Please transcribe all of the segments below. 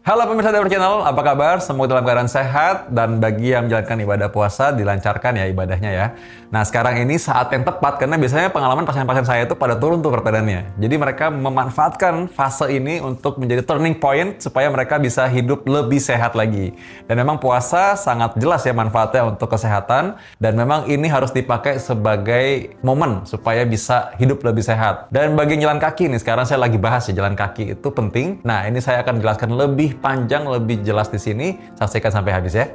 Halo pemirsa Dever Channel, apa kabar? Semoga dalam keadaan sehat dan bagi yang menjalankan ibadah puasa dilancarkan ya ibadahnya ya. Nah sekarang ini saat yang tepat karena biasanya pengalaman pasien-pasien saya itu pada turun tuh berat badannya. Jadi mereka memanfaatkan fase ini untuk menjadi turning point supaya mereka bisa hidup lebih sehat lagi. Dan memang puasa sangat jelas ya manfaatnya untuk kesehatan dan memang ini harus dipakai sebagai momen supaya bisa hidup lebih sehat. Dan bagi yang jalan kaki nih, sekarang saya lagi bahas ya jalan kaki itu penting. Nah ini saya akan jelaskan lebih panjang, lebih jelas di sini. Saksikan sampai habis ya.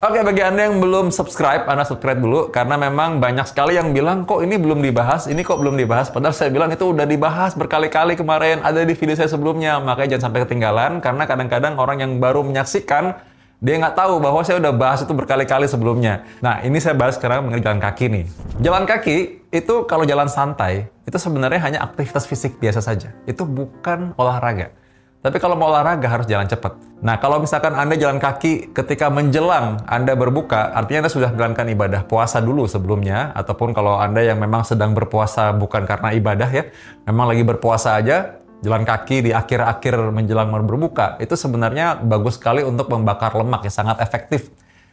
Oke, bagi Anda yang belum subscribe, Anda subscribe dulu. Karena memang banyak sekali yang bilang, kok ini belum dibahas, ini kok belum dibahas. Padahal saya bilang itu udah dibahas berkali-kali kemarin, ada di video saya sebelumnya. Makanya jangan sampai ketinggalan, karena kadang-kadang orang yang baru menyaksikan, dia nggak tahu bahwa saya udah bahas itu berkali-kali sebelumnya. Nah, ini saya bahas sekarang mengenai jalan kaki nih. Jalan kaki itu kalau jalan santai, itu sebenarnya hanya aktivitas fisik biasa saja. Itu bukan olahraga. Tapi kalau mau olahraga harus jalan cepat. Nah, kalau misalkan Anda jalan kaki ketika menjelang Anda berbuka, artinya Anda sudah menjalankan ibadah puasa dulu sebelumnya, ataupun kalau Anda yang memang sedang berpuasa bukan karena ibadah ya, memang lagi berpuasa aja, jalan kaki di akhir-akhir menjelang berbuka, itu sebenarnya bagus sekali untuk membakar lemak ya, sangat efektif.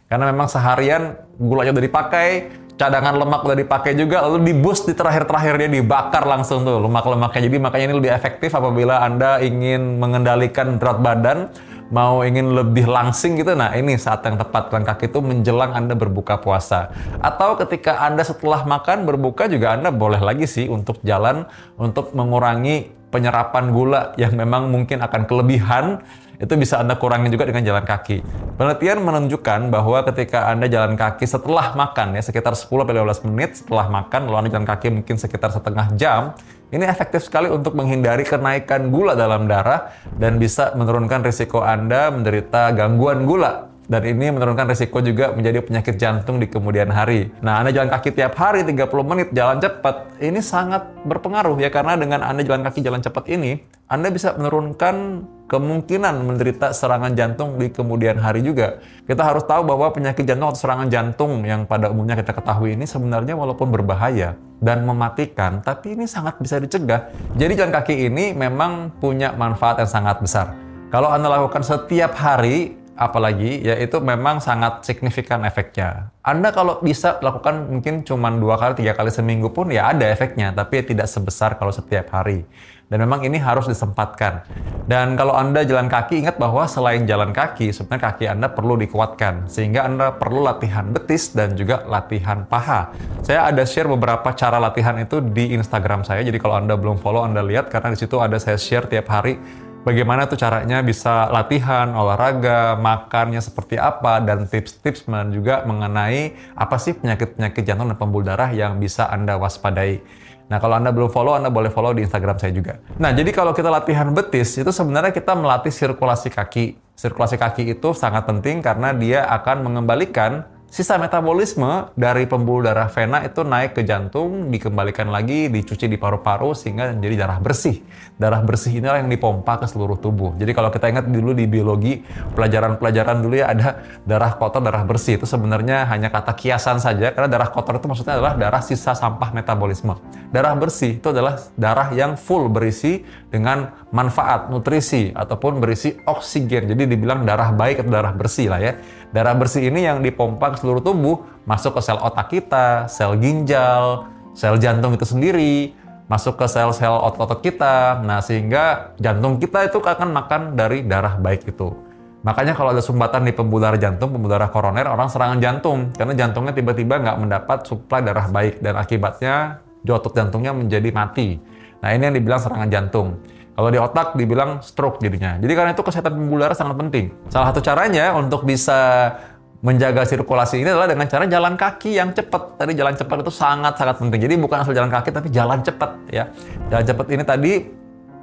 Karena memang seharian gulanya udah dipakai, cadangan lemak udah dipakai juga, lalu di-boost di terakhir-terakhir dia dibakar langsung tuh lemak-lemaknya. Jadi makanya ini lebih efektif apabila Anda ingin mengendalikan berat badan, mau ingin lebih langsing gitu. Nah ini saat yang tepat, jalan kaki itu menjelang Anda berbuka puasa. Atau ketika Anda setelah makan berbuka juga Anda boleh lagi sih untuk jalan untuk mengurangi penyerapan gula yang memang mungkin akan kelebihan. Itu bisa Anda kurangi juga dengan jalan kaki. Penelitian menunjukkan bahwa ketika Anda jalan kaki setelah makan ya sekitar 10-15 menit setelah makan, lalu Anda jalan kaki mungkin sekitar setengah jam, ini efektif sekali untuk menghindari kenaikan gula dalam darah dan bisa menurunkan risiko Anda menderita gangguan gula. Dan ini menurunkan risiko juga menjadi penyakit jantung di kemudian hari. Nah, Anda jalan kaki tiap hari 30 menit jalan cepat, ini sangat berpengaruh ya karena dengan Anda jalan kaki jalan cepat ini, Anda bisa menurunkan kemungkinan menderita serangan jantung di kemudian hari juga. Kita harus tahu bahwa penyakit jantung atau serangan jantung yang pada umumnya kita ketahui ini sebenarnya walaupun berbahaya dan mematikan, tapi ini sangat bisa dicegah. Jadi jalan kaki ini memang punya manfaat yang sangat besar. Kalau Anda lakukan setiap hari, apalagi, ya itu memang sangat signifikan efeknya. Anda kalau bisa lakukan mungkin cuma 2 kali, 3 kali seminggu pun ya ada efeknya, tapi tidak sebesar kalau setiap hari. Dan memang ini harus disempatkan. Dan kalau Anda jalan kaki, ingat bahwa selain jalan kaki, sebenarnya kaki Anda perlu dikuatkan. Sehingga Anda perlu latihan betis dan juga latihan paha. Saya ada share beberapa cara latihan itu di Instagram saya. Jadi kalau Anda belum follow, Anda lihat, karena di situ ada saya share tiap hari bagaimana tuh caranya bisa latihan, olahraga, makannya seperti apa, dan tips-tips juga mengenai apa sih penyakit-penyakit jantung dan pembuluh darah yang bisa Anda waspadai. Nah, kalau Anda belum follow, Anda boleh follow di Instagram saya juga. Nah, jadi kalau kita latihan betis, itu sebenarnya kita melatih sirkulasi kaki. Sirkulasi kaki itu sangat penting karena dia akan mengembalikan sisa metabolisme dari pembuluh darah vena itu naik ke jantung, dikembalikan lagi, dicuci di paru-paru sehingga menjadi darah bersih. Darah bersih inilah yang dipompa ke seluruh tubuh. Jadi kalau kita ingat dulu di biologi, pelajaran-pelajaran dulu ya ada darah kotor, darah bersih. Itu sebenarnya hanya kata kiasan saja, karena darah kotor itu maksudnya adalah darah sisa sampah metabolisme. Darah bersih itu adalah darah yang full berisi dengan manfaat, nutrisi, ataupun berisi oksigen. Jadi dibilang darah baik atau darah bersih lah ya. Darah bersih ini yang dipompa ke seluruh tubuh, masuk ke sel otak kita, sel ginjal, sel jantung itu sendiri, masuk ke sel-sel otot-otot kita. Nah, sehingga jantung kita itu akan makan dari darah baik itu. Makanya kalau ada sumbatan di pembuluh darah jantung, pembuluh darah koroner, orang serangan jantung. Karena jantungnya tiba-tiba nggak mendapat suplai darah baik. Dan akibatnya otot jantungnya menjadi mati. Nah, ini yang dibilang serangan jantung. Kalau di otak dibilang stroke jadinya. Jadi karena itu kesehatan pembuluh darah sangat penting. Salah satu caranya untuk bisa menjaga sirkulasi ini adalah dengan cara jalan kaki yang cepat. Tadi jalan cepat itu sangat-sangat penting. Jadi bukan asal jalan kaki, tapi jalan cepat ya. Jalan cepat ini tadi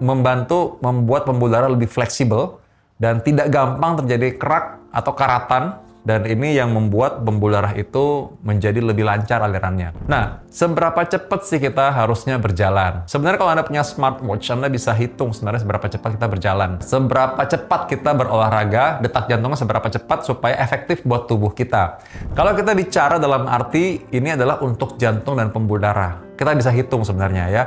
membantu membuat pembuluh darah lebih fleksibel dan tidak gampang terjadi kerak atau karatan Dan ini yang membuat pembuluh darah itu menjadi lebih lancar alirannya. Nah, seberapa cepat sih kita harusnya berjalan? Sebenarnya kalau Anda punya smartwatch, Anda bisa hitung sebenarnya seberapa cepat kita berjalan. Seberapa cepat kita berolahraga, detak jantungnya seberapa cepat supaya efektif buat tubuh kita. Kalau kita bicara dalam arti ini adalah untuk jantung dan pembuluh darah. Kita bisa hitung sebenarnya ya.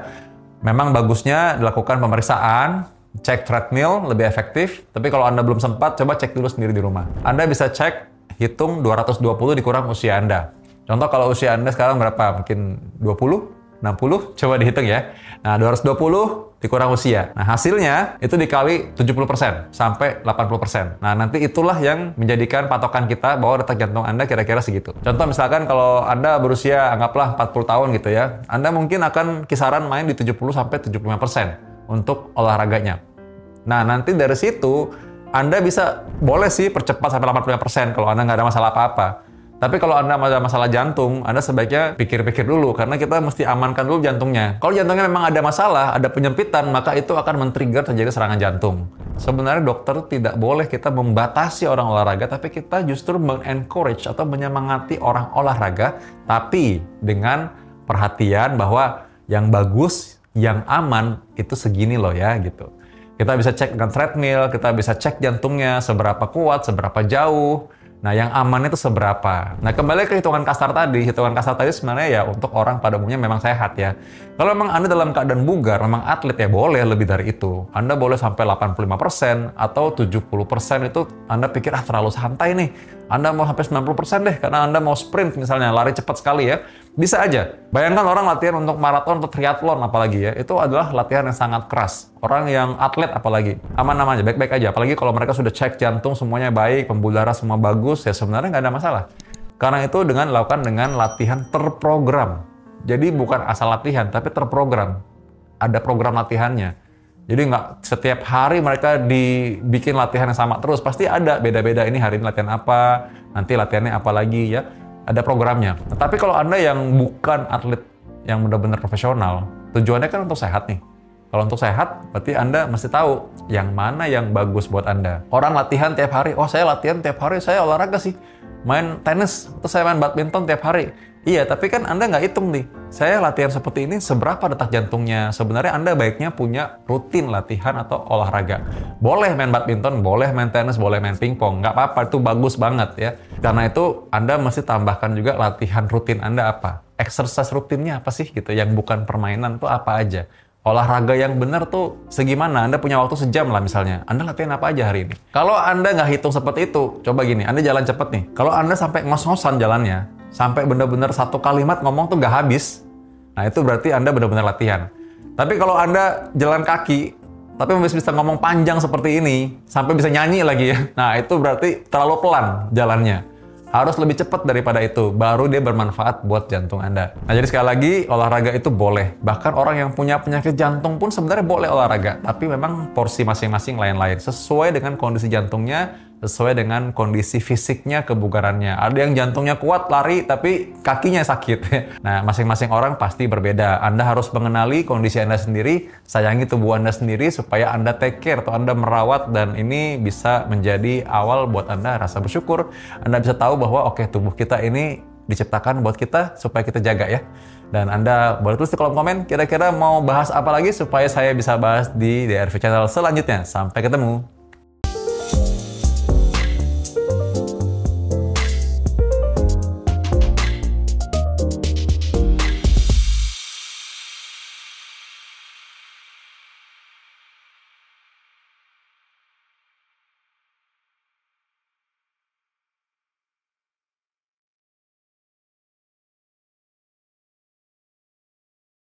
Memang bagusnya dilakukan pemeriksaan, cek treadmill lebih efektif. Tapi kalau Anda belum sempat, coba cek dulu sendiri di rumah. Anda bisa cek, hitung 220 dikurang usia Anda. Contoh kalau usia Anda sekarang berapa? Mungkin 20? 60? Coba dihitung ya. Nah, 220 dikurang usia. Nah, hasilnya itu dikali 70% sampai 80%. Nah, nanti itulah yang menjadikan patokan kita bahwa detak jantung Anda kira-kira segitu. Contoh misalkan kalau Anda berusia anggaplah 40 tahun gitu ya. Anda mungkin akan kisaran main di 70 sampai 75% untuk olahraganya. Nah, nanti dari situ Anda bisa boleh sih percepat sampai 85% kalau Anda nggak ada masalah apa-apa. Tapi kalau Anda ada masalah jantung, Anda sebaiknya pikir-pikir dulu, karena kita mesti amankan dulu jantungnya. Kalau jantungnya memang ada masalah, ada penyempitan, maka itu akan men-trigger terjadi serangan jantung. Sebenarnya dokter tidak boleh kita membatasi orang olahraga, tapi kita justru men-encourage atau menyemangati orang olahraga, tapi dengan perhatian bahwa yang bagus, yang aman, itu segini loh ya, gitu. Kita bisa cek dengan treadmill, kita bisa cek jantungnya, seberapa kuat, seberapa jauh. Nah, yang aman itu seberapa? Nah, kembali ke hitungan kasar tadi. Hitungan kasar tadi sebenarnya ya untuk orang pada umumnya memang sehat ya. Kalau memang Anda dalam keadaan bugar, memang atlet ya boleh lebih dari itu. Anda boleh sampai 85% atau 70% itu Anda pikir terlalu santai nih. Anda mau sampai 90% deh karena Anda mau sprint misalnya, lari cepat sekali ya. Bisa aja. Bayangkan orang latihan untuk maraton atau triathlon apalagi ya. Itu adalah latihan yang sangat keras. Orang yang atlet apalagi. Aman-aman aja, baik-baik aja. Apalagi kalau mereka sudah cek jantung semuanya baik, pembuluh darah semua bagus, ya sebenarnya nggak ada masalah. Karena itu dilakukan dengan latihan terprogram. Jadi bukan asal latihan, tapi terprogram. Ada program latihannya. Jadi nggak setiap hari mereka dibikin latihan yang sama terus. Pasti ada beda-beda, ini hari ini latihan apa, nanti latihannya apa lagi ya. Ada programnya. Nah, tapi kalau Anda yang bukan atlet yang benar-benar profesional, tujuannya kan untuk sehat nih. Kalau untuk sehat, berarti Anda mesti tahu yang mana yang bagus buat Anda. Orang latihan tiap hari, oh saya latihan tiap hari, saya olahraga sih. Main tenis, atau saya main badminton tiap hari. Iya, tapi kan Anda nggak hitung nih. Saya latihan seperti ini, seberapa detak jantungnya? Sebenarnya Anda baiknya punya rutin latihan atau olahraga. Boleh main badminton, boleh main tenis, boleh main pingpong. Nggak apa-apa, itu bagus banget ya. Karena itu Anda mesti tambahkan juga latihan rutin Anda apa? Exercise rutinnya apa sih gitu, yang bukan permainan itu apa aja? Olahraga yang benar tuh segimana? Anda punya waktu sejam lah misalnya. Anda latihan apa aja hari ini? Kalau Anda nggak hitung seperti itu, coba gini, Anda jalan cepet nih. Kalau Anda sampai ngos-ngosan jalannya, sampai benar-benar satu kalimat ngomong tuh nggak habis, nah itu berarti Anda benar-benar latihan. Tapi kalau Anda jalan kaki, tapi bisa ngomong panjang seperti ini, sampai bisa nyanyi lagi ya, nah itu berarti terlalu pelan jalannya. Harus lebih cepat daripada itu, baru dia bermanfaat buat jantung Anda. Nah, jadi sekali lagi, olahraga itu boleh. Bahkan orang yang punya penyakit jantung pun sebenarnya boleh olahraga. Tapi memang porsi masing-masing lain-lain. Sesuai dengan kondisi jantungnya, sesuai dengan kondisi fisiknya, kebugarannya. Ada yang jantungnya kuat, lari, tapi kakinya sakit. Nah, masing-masing orang pasti berbeda. Anda harus mengenali kondisi Anda sendiri, sayangi tubuh Anda sendiri, supaya Anda take care atau Anda merawat, dan ini bisa menjadi awal buat Anda rasa bersyukur. Anda bisa tahu bahwa oke, tubuh kita ini diciptakan buat kita, supaya kita jaga ya. Dan Anda boleh tulis di kolom komen, kira-kira mau bahas apa lagi supaya saya bisa bahas di DRV Channel selanjutnya. Sampai ketemu!